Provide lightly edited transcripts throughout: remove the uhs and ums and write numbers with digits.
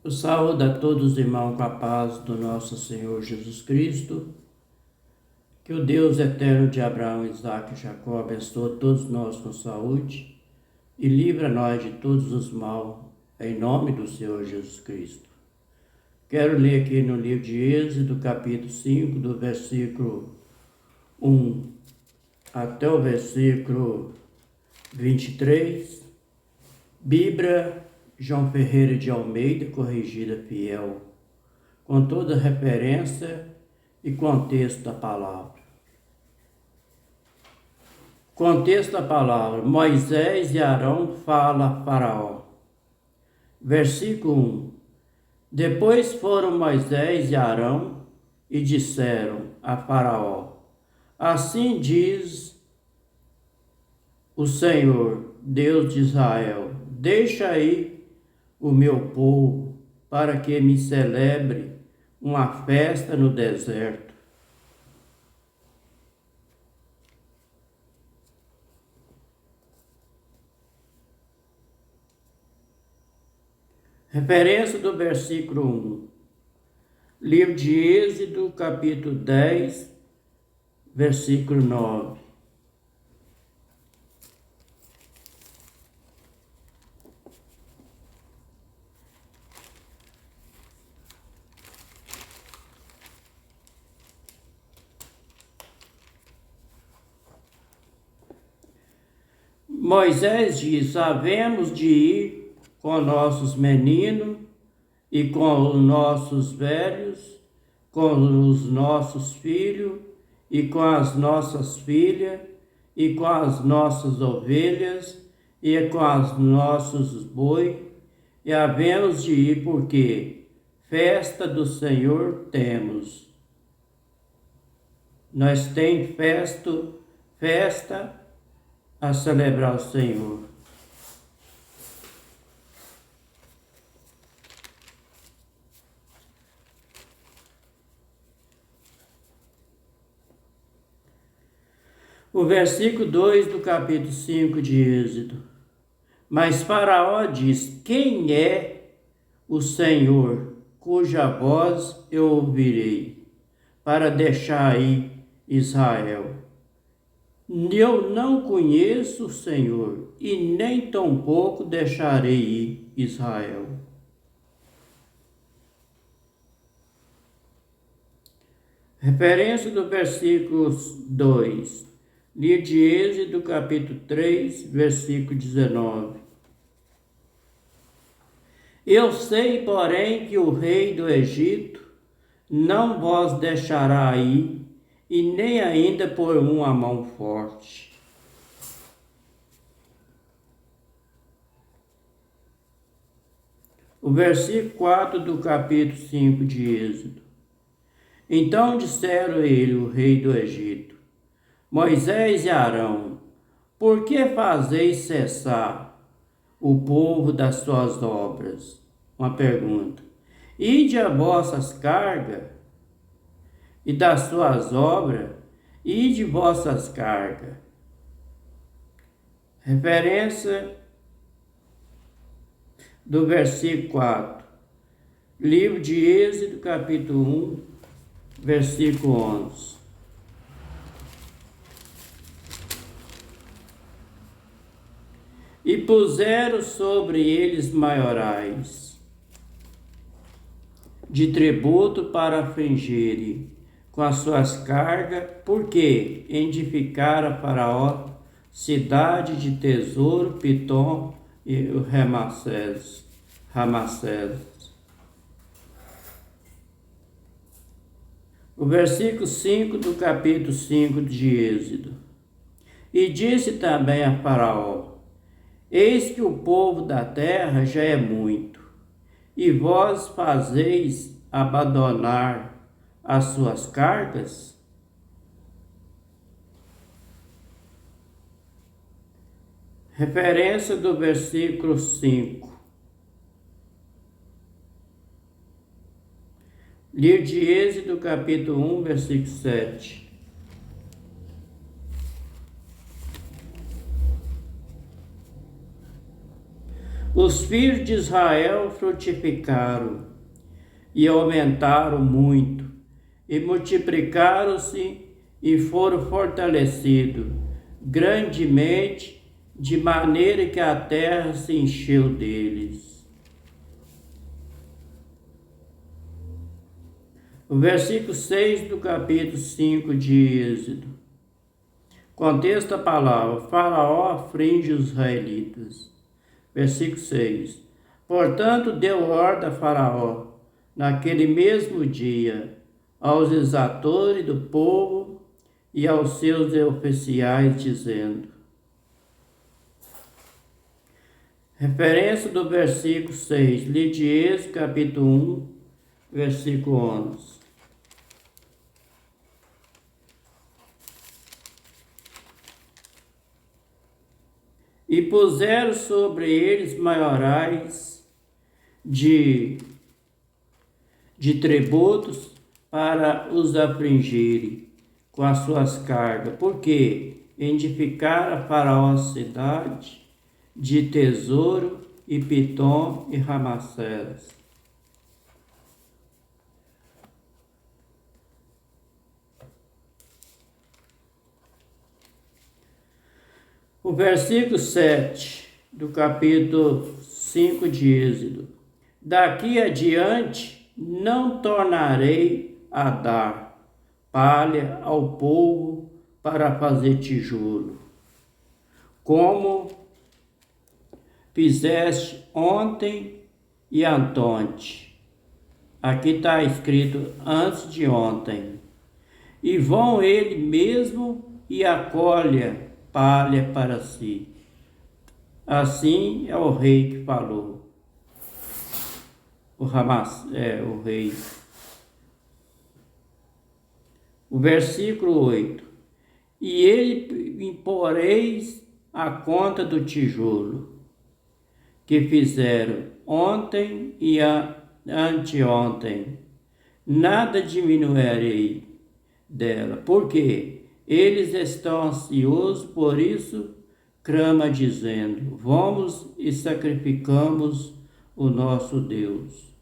Eu saúdo a todos os irmãos com a paz do nosso Senhor Jesus Cristo. Que o Deus eterno de Abraão, Isaque e Jacó abençoe todos nós com saúde e livra nós de todos os mal, em nome do Senhor Jesus Cristo. Quero ler aqui no livro de Êxodo, capítulo 5, do versículo 1 até o versículo 23, Bíblia João Ferreira de Almeida, corrigida fiel, com toda referência e contexto da palavra. Contexto da palavra: Moisés e Arão fala a Faraó. Versículo 1. Depois foram Moisés e Arão e disseram a Faraó: Assim diz o Senhor, Deus de Israel: Deixa aí o meu povo, para que me celebre uma festa no deserto. Referência do versículo 1. Livro de Êxodo, capítulo 10, versículo 9. Moisés diz: havemos de ir com nossos meninos e com os nossos velhos, com os nossos filhos e com as nossas filhas, e com as nossas ovelhas e com os nossos boi, e havemos de ir porque festa do Senhor temos. Nós temos festa a celebrar o Senhor. O versículo 2 do capítulo 5 de Êxodo. Mas Faraó diz: quem é o Senhor, cuja voz eu ouvirei, para deixar ir Israel? Eu não conheço o Senhor, e nem tampouco deixarei ir Israel. Referência do versículo 2. Livro de Êxodo, capítulo 3, versículo 19. Eu sei, porém, que o rei do Egito não vos deixará ir, e nem ainda por uma mão forte. O versículo 4 do capítulo 5 de Êxodo. Então disseram ele, o rei do Egito: Moisés e Arão, por que fazeis cessar o povo das suas obras? Uma pergunta. Ide a vossas cargas e das suas obras, ide vossas cargas. Referência do versículo 4. Livro de Êxodo, capítulo 1, versículo 11. E puseram sobre eles maiorais de tributo para afligirem com as suas cargas, porque edificara Faraó cidade de tesouro, Pitom e o Ramassés. O versículo 5 do capítulo 5 de Êxodo. E disse também a Faraó: Eis que o povo da terra já é muito, e vós fazeis abandonar as suas cargas? Referência do versículo 5. Livro de Êxodo, capítulo 1, versículo 7. Os filhos de Israel frutificaram e aumentaram muito, e multiplicaram-se e foram fortalecidos grandemente, de maneira que a terra se encheu deles. O versículo 6 do capítulo 5 de Êxodo. Contexto a palavra: Faraó aflige os israelitas. Versículo 6. Portanto, deu ordem a Faraó, naquele mesmo dia, aos exatores do povo e aos seus oficiais, dizendo. Referência do versículo 6, livro de Êxodo, capítulo 1, versículo 11. E puseram sobre eles maiorais de tributos para os afligirem com as suas cargas, porque edificaram a Faraó a cidade de tesouro e Pitom e Ramaceras. O versículo 7 do capítulo 5 de Êxodo. Daqui adiante não tornarei a dar palha ao povo para fazer tijolo, como fizeste ontem e antonte. Aqui está escrito antes de ontem. E vão ele mesmo e acolha palha para si. Assim é o rei que falou. O rei. O versículo 8. E ele imporeis a conta do tijolo que fizeram ontem e anteontem. Nada diminuirei dela, porque eles estão ansiosos, por isso clama dizendo, vamos e sacrificamos o nosso Deus.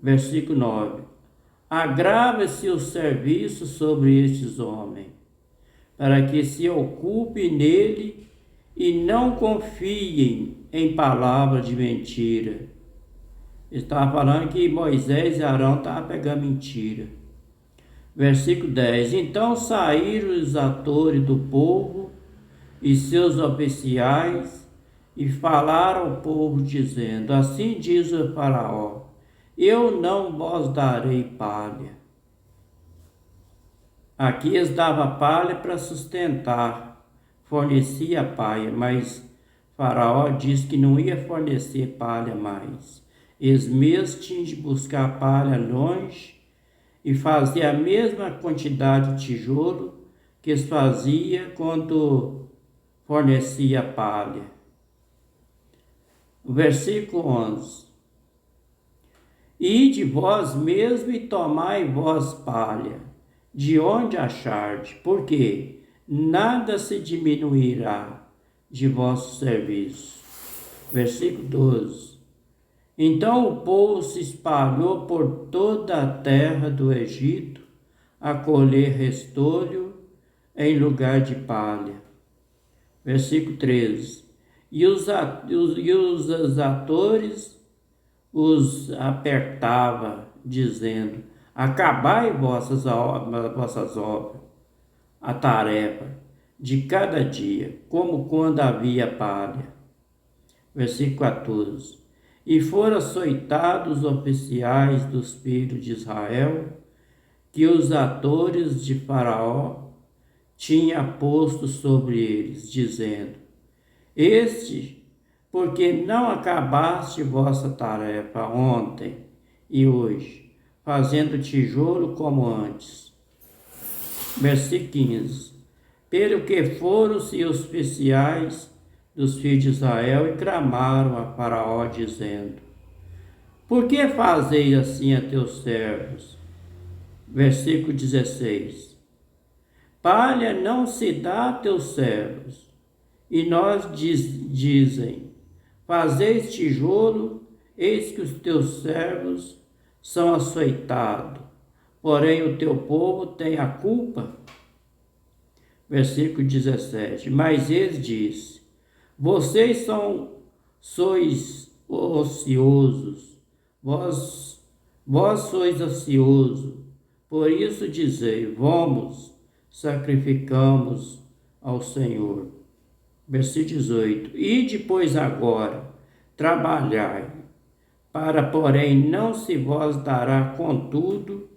Versículo 9. Agrava-se o serviço sobre estes homens, para que se ocupem nele e não confiem em palavra de mentira. Ele estava falando que Moisés e Arão estavam pegando mentira. Versículo 10. Então saíram os atores do povo e seus oficiais e falaram ao povo, dizendo, assim diz o Faraó, eu não vos darei palha. Aqui eles davam palha para sustentar, fornecia palha, mas Faraó disse que não ia fornecer palha mais. Eles mesmos tinham de buscar palha longe e fazer a mesma quantidade de tijolo que eles faziam quando fornecia palha. O versículo 11. Ide vós mesmo e tomai vós palha, de onde achardes, porque nada se diminuirá de vosso serviço. Versículo 12. Então o povo se espalhou por toda a terra do Egito a colher restolho em lugar de palha. Versículo 13. E os atores os apertava, dizendo, acabai vossas obras, a tarefa de cada dia, como quando havia palha. Versículo 14. E foram açoitados os oficiais dos filhos de Israel, que os atores de Faraó tinha posto sobre eles, dizendo, porque não acabaste vossa tarefa ontem e hoje, fazendo tijolo como antes. Versículo 15. Pelo que foram-se os oficiais dos filhos de Israel e clamaram a Faraó, dizendo, por que fazeis assim a teus servos? Versículo 16. Palha não se dá a teus servos, e nós dizem, fazeis tijolo, eis que os teus servos são açoitados, porém o teu povo tem a culpa. Versículo 17. Mas ele disse: vocês sois ociosos, vós sois ociosos, por isso dizei: vamos, sacrificamos ao Senhor. Versículo 18. E depois agora, trabalhai, porém não se vos dará, contudo,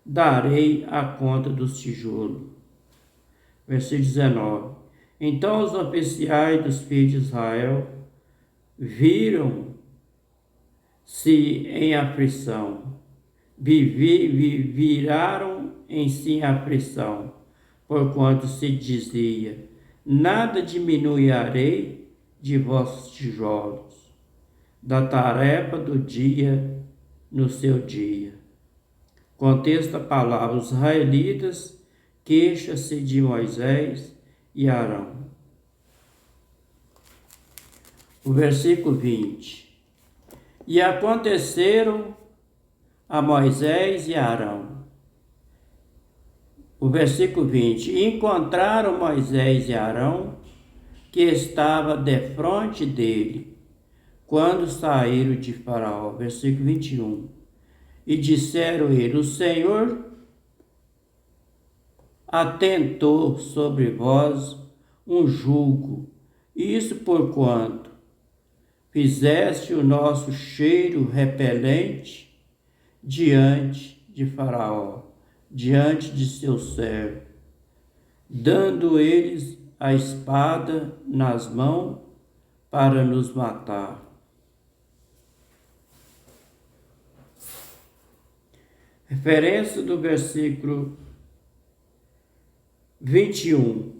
darei a conta dos tijolos. Versículo 19. Então os oficiais dos filhos de Israel viram-se em aflição, viraram em si aflição, porquanto se dizia: nada diminuirei de vossos tijolos, da tarefa do dia no seu dia. Contexto a palavra: os israelitas queixam-se de Moisés e Arão. O versículo 20. E aconteceram a Moisés e Arão. O versículo 20. E encontraram Moisés e Arão, que estava defronte dele, quando saíram de Faraó. Versículo 21. E disseram ele: o Senhor atentou sobre vós um jugo, isso porquanto fizeste o nosso cheiro repelente diante de Faraó, diante de seu servo, dando eles a espada nas mãos para nos matar. Referência do versículo 21.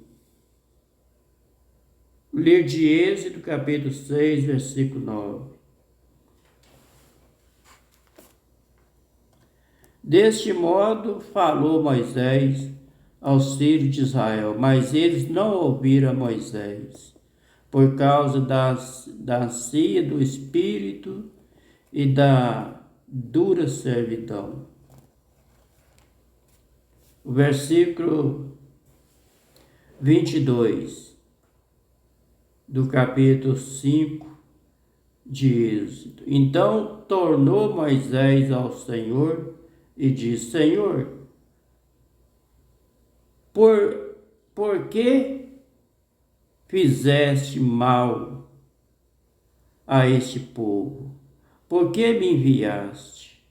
Ler de Êxodo, capítulo 6, versículo 9. Deste modo falou Moisés aos filhos de Israel, mas eles não ouviram a Moisés, por causa da ansia do espírito e da dura servidão. O versículo 22 do capítulo 5 de Êxodo. Então tornou Moisés ao Senhor e disse: Senhor, por que fizeste mal a este povo? Por que me enviaste?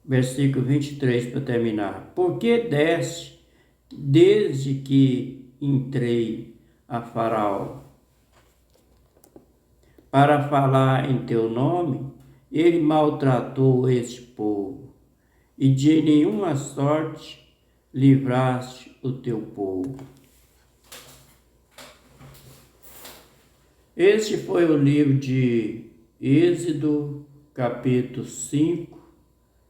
Versículo 23 para terminar. Por que deste, desde que entrei a Faraó, para falar em teu nome, ele maltratou este povo, e de nenhuma sorte livraste o teu povo. Este foi o livro de Êxodo, capítulo 5,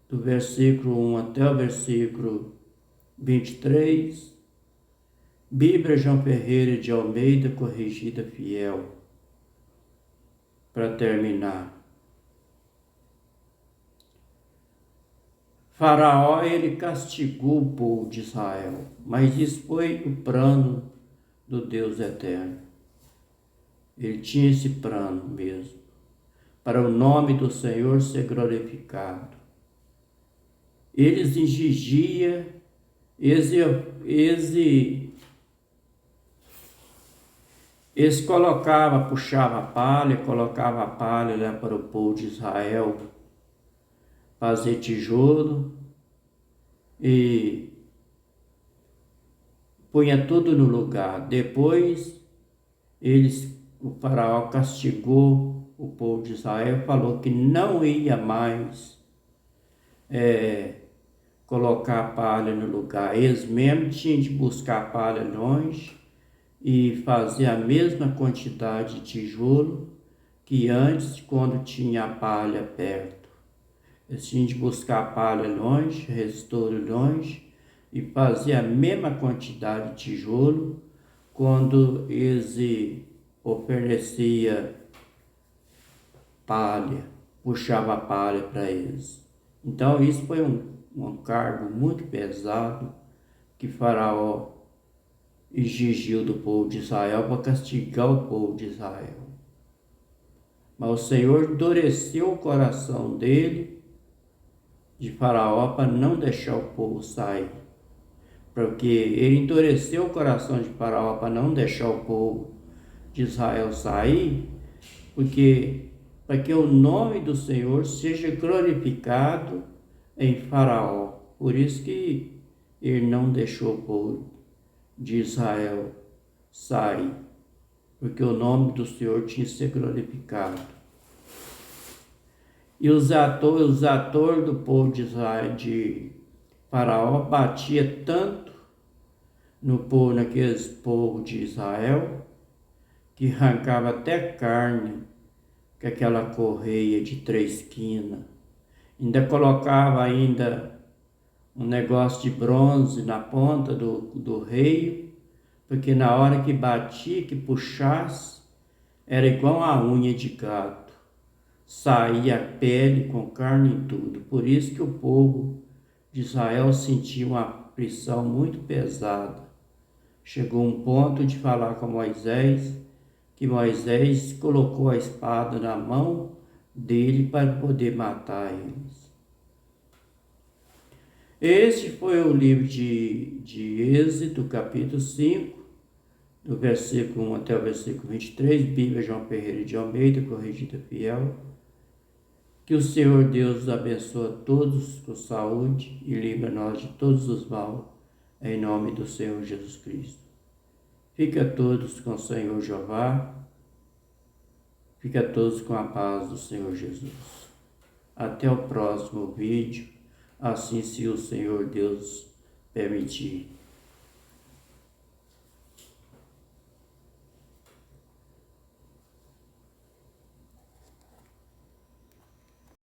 do versículo 1 até o versículo 23, Bíblia João Ferreira de Almeida, corrigida fiel. Para terminar, Faraó, ele castigou o povo de Israel, mas isso foi o plano do Deus eterno. Ele tinha esse plano mesmo, para o nome do Senhor ser glorificado. Eles exigiam, eles puxava a palha, colocava a palha lá para o povo de Israel fazer tijolo e punha tudo no lugar. Depois o faraó castigou o povo de Israel, falou que não ia mais colocar a palha no lugar. Eles mesmos tinham de buscar a palha longe e fazer a mesma quantidade de tijolo que antes, quando tinha a palha perto. Eles tinham de buscar a palha longe, restouro longe, e fazer a mesma quantidade de tijolo quando eles ofereciam palha, puxava a palha para eles. Então isso foi um cargo muito pesado que Faraó exigiu do povo de Israel para castigar o povo de Israel. Mas o Senhor endureceu o coração dele, de Faraó, para não deixar o povo sair. Porque ele endureceu o coração de Faraó para não deixar o povo de Israel sair, porque para que o nome do Senhor seja glorificado em Faraó. Por isso que ele não deixou o povo de Israel sair, porque o nome do Senhor tinha que ser glorificado. E os atores do povo de Israel, de Faraó, batia tanto naqueles povos de Israel, que arrancava até carne com aquela correia de 3 quinas. Ainda colocava um negócio de bronze na ponta do reio, porque na hora que batia, que puxasse, era igual a unha de gato. Saía a pele com carne e tudo. Por isso que o povo de Israel sentia uma pressão muito pesada. Chegou um ponto de falar com Moisés, que Moisés colocou a espada na mão dele para poder matar eles. Este foi o livro de Êxodo, capítulo 5, do versículo 1 até o versículo 23, Bíblia João Ferreira de Almeida, corrigida fiel. Que o Senhor Deus abençoe a todos com saúde e livre nós de todos os mal, em nome do Senhor Jesus Cristo. Fica todos com o Senhor Jeová, fica todos com a paz do Senhor Jesus. Até o próximo vídeo, assim se o Senhor Deus permitir.